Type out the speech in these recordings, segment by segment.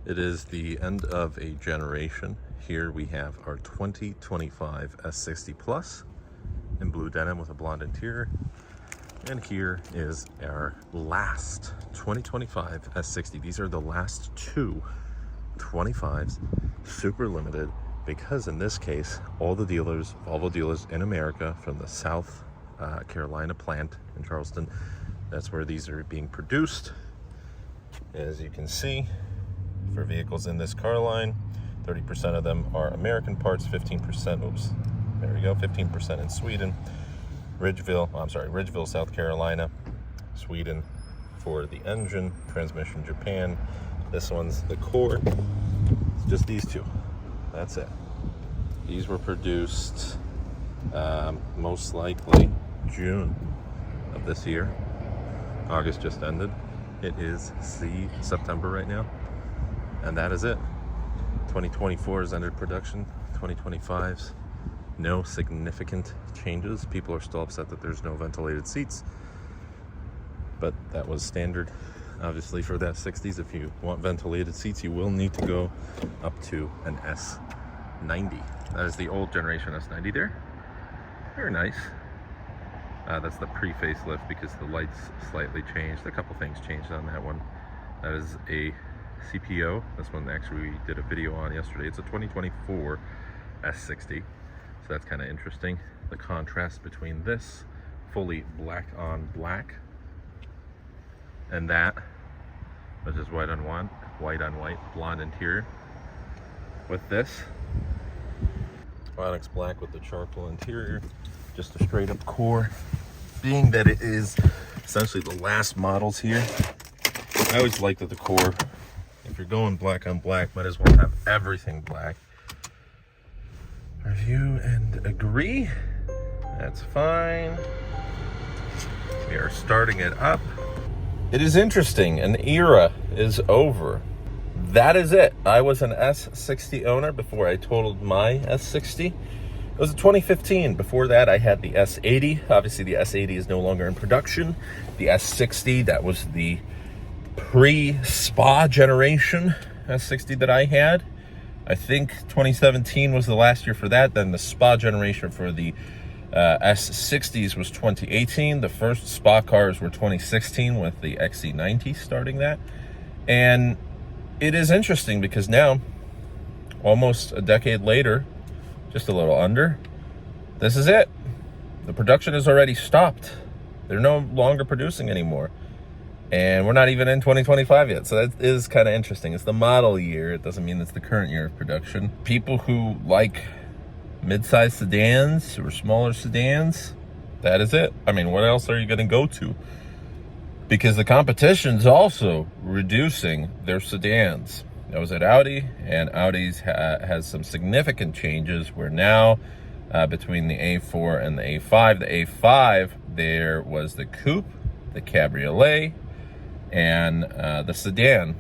It is the end of a generation. Here we have our 2025 S60 Plus in blue denim with a blonde interior. And here is our last 2025 S60. These are the last two 25s, super limited, because in this case, all the dealers, Volvo dealers in America from the South Carolina plant in Charleston, that's where these are being produced. As you can see, for vehicles in this car line, 30% of them are American parts, 15%, oops, there we go, 15% in Sweden, Ridgeville, South Carolina, Sweden for the engine, transmission, Japan. This one's the core. It's just these two. That's it. These were produced most likely June of this year. August just ended. It is September right now. And that is it. 2024 has entered production. 2025's no significant changes. People are still upset that there's no ventilated seats, but that was standard. Obviously for that S60's, if you want ventilated seats, you will need to go up to an S90. That is the old generation S90 there. Very nice. That's the pre-facelift because the lights slightly changed. A couple things changed on that one. That is a CPO. This one actually we did a video on yesterday. It's a 2024 S60. So that's kind of interesting. The contrast between this fully black on black and that, which is white on white, blonde interior. With this, Onyx black with the charcoal interior, just a straight up core. Being that it is essentially the last models here, I always like that the core, if you're going black on black, might as well have everything black. Review and agree. That's fine. We are starting it up. It is interesting. An era is over. That is it. I was an S60 owner before I totaled my S60. It was a 2015. Before that, I had the S80. Obviously, the S80 is no longer in production. The S60, that was the pre-SPA generation S60 that I had. I think 2017 was the last year for that. Then the SPA generation for the S60's was 2018. The first SPA cars were 2016 with the XC90 starting that. And it is interesting because now, almost a decade later, just a little under, this is it. The production has already stopped. They're no longer producing anymore. And we're not even in 2025 yet. So that is kind of interesting. It's the model year. It doesn't mean it's the current year of production. People who like mid-size sedans or smaller sedans, that is it. I mean, what else are you going to go to? Because the competition's also reducing their sedans. I was at Audi, and Audi's has some significant changes where now between the A4 and the A5, the A5, there was the coupe, the cabriolet, and the sedan,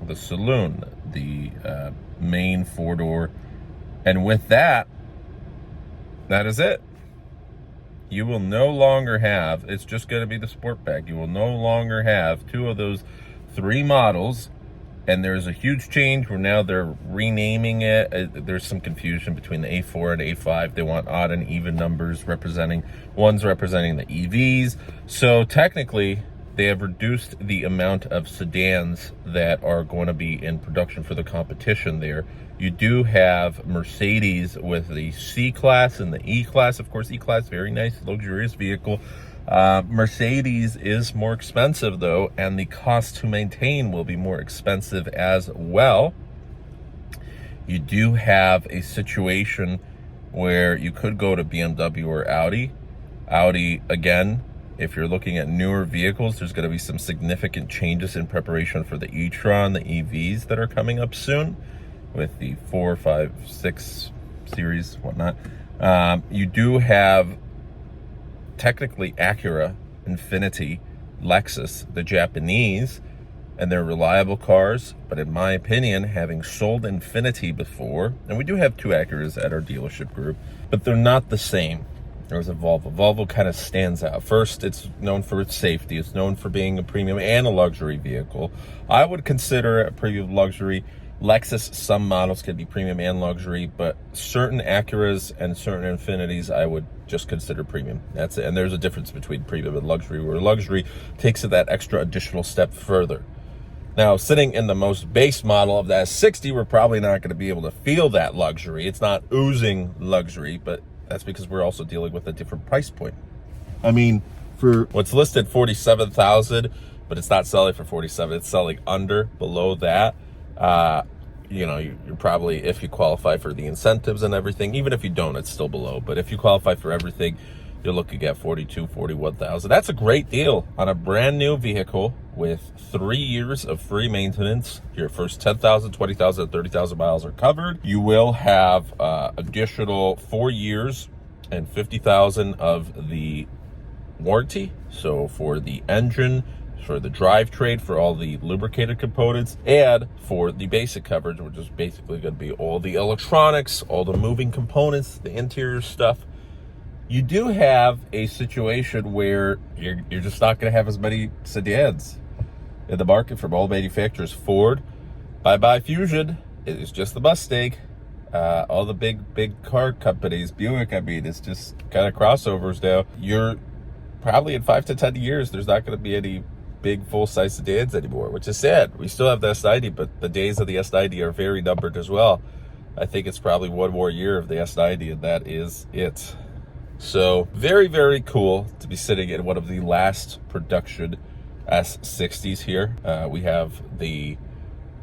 the saloon, the main four-door. And with that, that is it. You will no longer have, it's just going to be the Sportback. You will no longer have two of those three models. And there's a huge change where now they're renaming it. There's some confusion between the A4 and A5. They want odd and even numbers representing, one's representing the EVs. So technically, they have reduced the amount of sedans that are going to be in production for the competition there. You do have Mercedes with the C-Class and the E-Class. Of course, E-Class, very nice, luxurious vehicle. Mercedes is more expensive, though, and the cost to maintain will be more expensive as well. You do have a situation where you could go to BMW or Audi. Audi, again, if you're looking at newer vehicles, there's going to be some significant changes in preparation for the e-tron, the EVs that are coming up soon with the 4, 5, 6 series, whatnot. You do have technically Acura, Infiniti, Lexus, the Japanese, and they're reliable cars. But in my opinion, having sold Infiniti before, and we do have two Acuras at our dealership group, but they're not the same. There's a Volvo. Volvo kind of stands out. First, it's known for its safety. It's known for being a premium and a luxury vehicle. I would consider it a premium luxury Lexus, some models can be premium and luxury, but certain Acuras and certain Infinitis I would just consider premium. That's it. And there's a difference between premium and luxury, where luxury takes it that extra additional step further. Now, sitting in the most base model of the S60, we're probably not going to be able to feel that luxury. It's not oozing luxury, but that's because we're also dealing with a different price point. I mean, for what's listed $47,000, but it's not selling for 47. It's selling below that. You know, you're probably, if you qualify for the incentives and everything, even if you don't, it's still below. But if you qualify for everything, you're looking at 42, 41,000. That's a great deal on a brand new vehicle with 3 years of free maintenance. Your first 10,000, 20,000, 30,000 miles are covered. You will have additional 4 years and 50,000 of the warranty. So for the engine, for the drivetrain, for all the lubricated components, and for the basic coverage, which is basically going to be all the electronics, all the moving components, the interior stuff. You do have a situation where you're just not going to have as many sedans in the market from all manufacturers. Ford, bye-bye Fusion. It is just the Mustang. All the big car companies, Buick, I mean, it's just kind of crossovers now. You're probably in 5 to 10 years, there's not going to be any big full-size sedans anymore, which is sad. We still have the S90, but the days of the S90 are very numbered as well. I think it's probably one more year of the S90, and that is it. So very, very cool to be sitting in one of the last production S60s here. We have the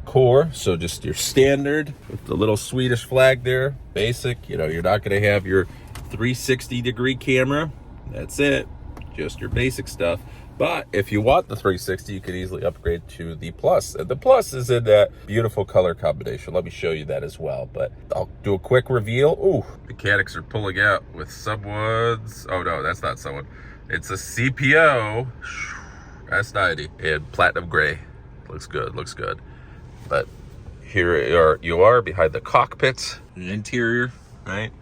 core, so just your standard with the little Swedish flag there, basic. You know, you're not going to have your 360-degree camera. That's it, just your basic stuff. But if you want the 360, you could easily upgrade to the Plus. And the Plus is in that beautiful color combination. Let me show you that as well. But I'll do a quick reveal. Ooh, mechanics are pulling out with someone's... Oh, no, that's not someone. It's a CPO S90 in platinum gray. Looks good, looks good. But here you are behind the cockpit, the interior, right?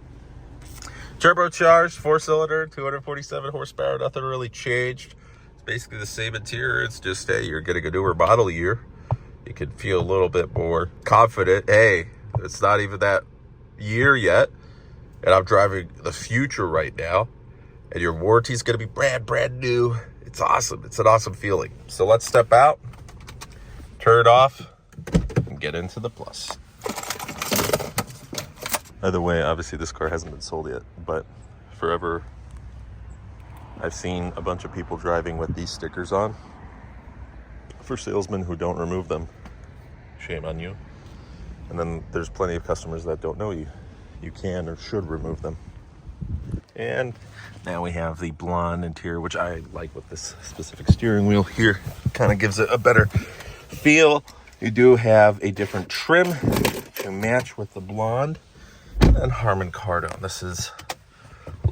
Turbocharged, 4-cylinder, 247 horsepower. Nothing really changed. Basically the same interior. It's just, hey, you're getting a newer model year. You can feel a little bit more confident. Hey, it's not even that year yet, and I'm driving the future right now, and your warranty is going to be brand new. It's awesome. It's an awesome feeling. So let's step out, turn it off, and get into the Plus. Either way, obviously this car hasn't been sold yet, but forever I've seen a bunch of people driving with these stickers on. For salesmen who don't remove them, shame on you. And then there's plenty of customers that don't know you can or should remove them. And now we have the blonde interior, which I like with this specific steering wheel here. Kind of gives it a better feel. You do have a different trim to match with the blonde. And then Harman Kardon. This is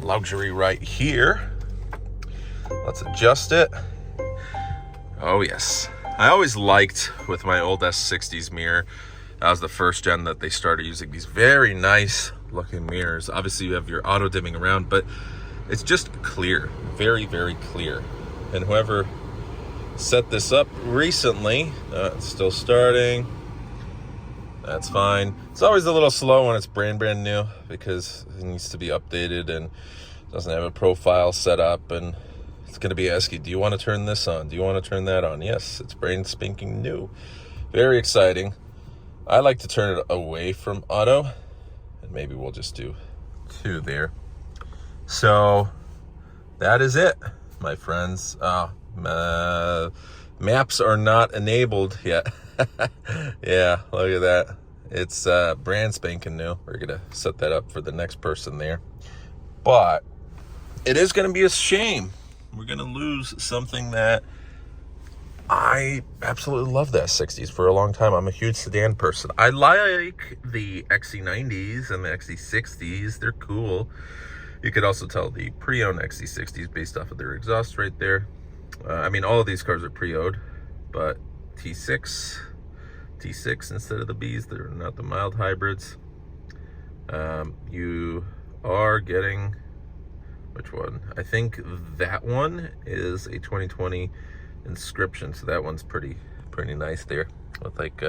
luxury right here. Let's adjust it. Oh yes. I always liked with my old S60's mirror, that was the first gen that they started using these very nice looking mirrors. Obviously you have your auto dimming around, but it's just clear, very, very clear. And whoever set this up recently, it's still starting. That's fine. It's always a little slow when it's brand new because it needs to be updated and doesn't have a profile set up, and it's going to be asking, do you want to turn this on? Do you want to turn that on? Yes, it's brand spanking new. Very exciting. I like to turn it away from auto, and maybe we'll just do 2 there. So that is it, my friends. Maps are not enabled yet. Yeah, look at that. It's brand spanking new. We're going to set that up for the next person there. But it is going to be a shame. We're going to lose something that I absolutely love, the S60s for a long time. I'm a huge sedan person. I like the XC90s and the XC60s. They're cool. You could also tell the pre-owned XC60s based off of their exhaust right there. I mean, all of these cars are pre-owned, but T6 instead of the Bs. They're not the mild hybrids. You are getting, which one? I think that one is a 2020 inscription, so that one's pretty nice there with like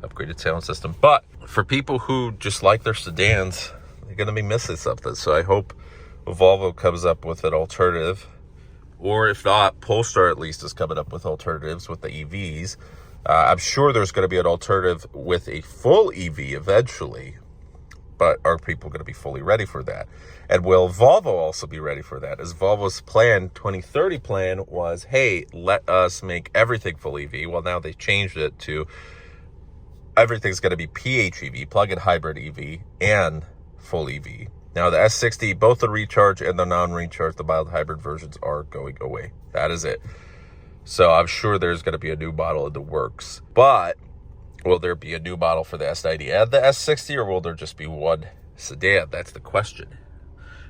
upgraded sound system. But for people who just like their sedans, they're going to be missing something. So I hope Volvo comes up with an alternative. Or if not, Polestar at least is coming up with alternatives with the EVs. I'm sure there's going to be an alternative with a full EV eventually. But are people going to be fully ready for that? And will Volvo also be ready for that? As Volvo's plan, 2030 plan was, hey, let us make everything full EV. Well, now they changed it to everything's going to be PHEV, plug-in hybrid EV, and full EV. Now, the S60, both the recharge and the non-recharge, the mild hybrid versions are going away. That is it. So I'm sure there's going to be a new model in the works. But will there be a new model for the S90 and the S60, or will there just be one sedan? That's the question.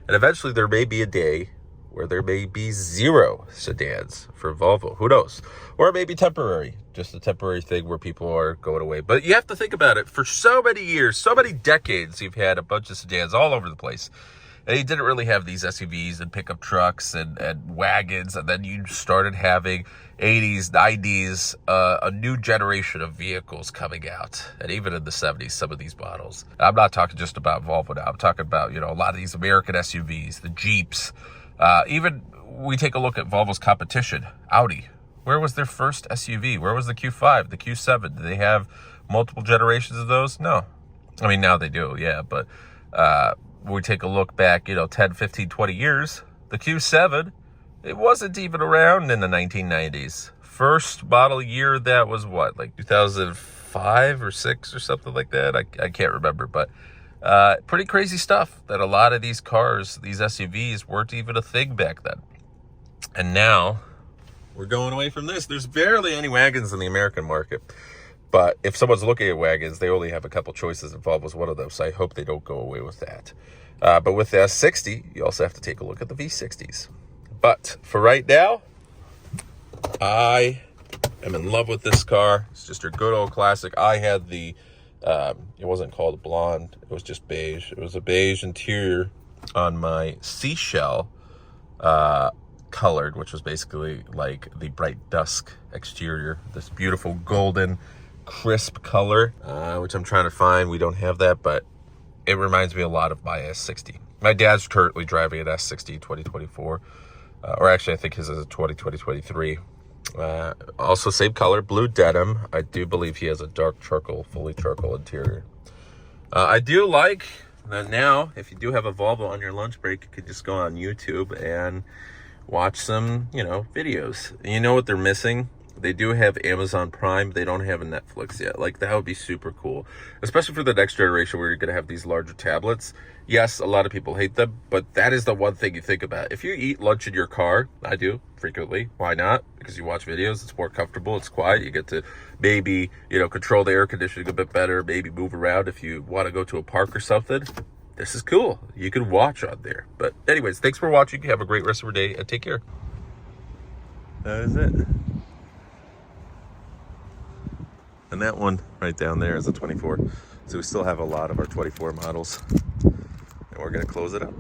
And eventually there may be a day where there may be 0 sedans for Volvo. Who knows? Or it may be temporary, just a temporary thing where people are going away. But you have to think about it. For so many years, so many decades, you've had a bunch of sedans all over the place. And you didn't really have these SUVs and pickup trucks and wagons. And then you started having 80s, 90s, a new generation of vehicles coming out. And even in the 70s, some of these models. I'm not talking just about Volvo now. I'm talking about, a lot of these American SUVs, the Jeeps. Even we take a look at Volvo's competition, Audi. Where was their first SUV? Where was the Q5, the Q7? Do they have multiple generations of those? No. I mean, now they do, yeah. But we take a look back, 10, 15, 20 years. The Q7, it wasn't even around in the 1990s. First model year, that was what, like 2005 or 6 or something like that? I can't remember, but pretty crazy stuff that a lot of these cars, these SUVs, weren't even a thing back then. And now we're going away from this. There's barely any wagons in the American market. But if someone's looking at wagons, they only have a couple choices, and Volvo's one of those. So I hope they don't go away with that. But with the S60, you also have to take a look at the V60s. But for right now, I am in love with this car. It's just a good old classic. I had the, it wasn't called a blonde. It was just beige. It was a beige interior on my seashell colored, which was basically like the bright dusk exterior. This beautiful golden crisp color, which I'm trying to find. We don't have that, but it reminds me a lot of my S60. My dad's currently driving an S60 2024, or actually I think his is a 2023. Also same color, blue denim. I do believe he has a dark charcoal, fully charcoal interior. I do like that now, if you do have a Volvo on your lunch break, you could just go on YouTube and watch some, videos. You know what they're missing? They do have Amazon Prime. They don't have a Netflix yet. Like, that would be super cool, especially for the next generation where you're going to have these larger tablets. Yes, a lot of people hate them, but that is the one thing you think about. If you eat lunch in your car, I do frequently. Why not? Because you watch videos. It's more comfortable. It's quiet. You get to maybe, control the air conditioning a bit better, maybe move around if you want to go to a park or something. This is cool. You can watch on there. But anyways, thanks for watching. Have a great rest of your day and take care. That is it. And that one right down there is a 24. So we still have a lot of our 24 models. And we're going to close it up.